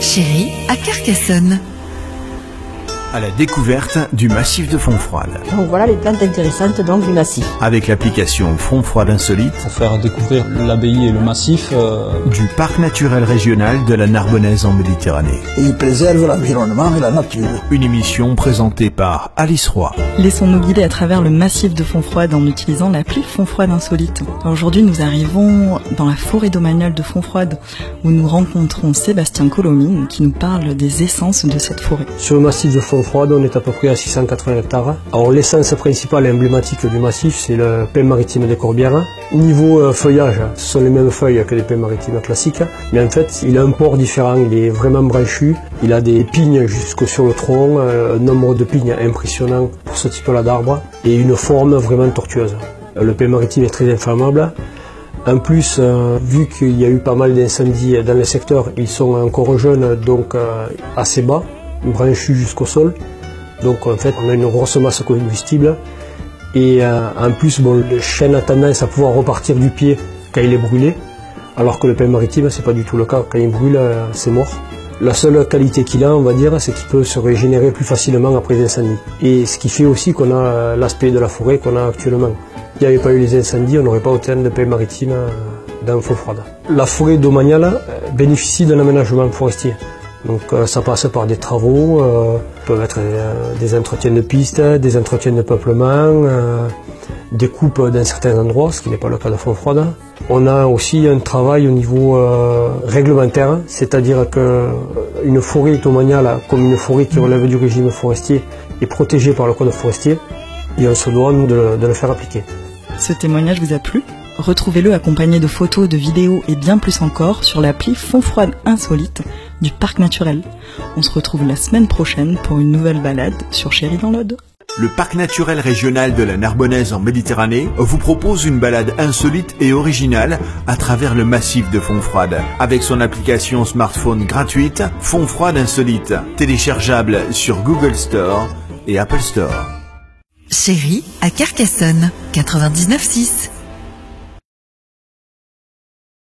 Chéri à Carcassonne. À la découverte du massif de Fontfroide. Donc voilà les plantes intéressantes donc, du massif. Avec l'application Fontfroide Insolite. Pour faire découvrir l'abbaye et le massif. Du parc naturel régional de la Narbonnaise en Méditerranée. Il préserve l'environnement et la nature. Une émission présentée par Alice Roy. Laissons-nous guider à travers le massif de Fontfroide en utilisant l'appli Fontfroide Insolite. Aujourd'hui, nous arrivons dans la forêt domaniale de Fontfroide où nous rencontrons Sébastien Colomine qui nous parle des essences de cette forêt. Sur le massif de Fontfroide, on est à peu près à 680 hectares. Alors l'essence principale et emblématique du massif, c'est le pin maritime des Corbières. Niveau feuillage, ce sont les mêmes feuilles que les pins maritimes classiques, mais en fait, il a un port différent, il est vraiment branchu. Il a des pignes jusque sur le tronc, un nombre de pignes impressionnant pour ce type-là d'arbre, et une forme vraiment tortueuse. Le pin maritime est très inflammable. En plus, vu qu'il y a eu pas mal d'incendies dans le secteur, ils sont encore jeunes, donc assez bas, branchus jusqu'au sol. Donc en fait, on a une grosse masse combustible. Et en plus, le chêne a tendance à pouvoir repartir du pied quand il est brûlé, alors que le pin maritime, c'est pas du tout le cas. Quand il brûle, c'est mort. La seule qualité qu'il a, on va dire, c'est qu'il peut se régénérer plus facilement après les incendies. Et ce qui fait aussi qu'on a l'aspect de la forêt qu'on a actuellement. S'il n'y avait pas eu les incendies, on n'aurait pas autant de pins maritimes dans Fontfroide. La forêt domaniale bénéficie d'un aménagement forestier. Donc ça passe par des travaux, peuvent être des entretiens de pistes, des entretiens de peuplement, des coupes dans certains endroits, ce qui n'est pas le cas de Fontfroide. On a aussi un travail au niveau réglementaire, c'est-à-dire qu'une forêt domaniale, comme une forêt qui relève du régime forestier, est protégée par le code forestier, et on se doit, nous, de le faire appliquer. Ce témoignage vous a plu ? Retrouvez-le accompagné de photos, de vidéos et bien plus encore sur l'appli Fontfroide Insolite du parc naturel. On se retrouve la semaine prochaine pour une nouvelle balade sur Chéri dans l'Aude. Le parc naturel régional de la Narbonnaise en Méditerranée vous propose une balade insolite et originale à travers le massif de Fontfroide. Avec son application smartphone gratuite, Fontfroide Insolite, téléchargeable sur Google Store et Apple Store. Chéri à Carcassonne, 99.6.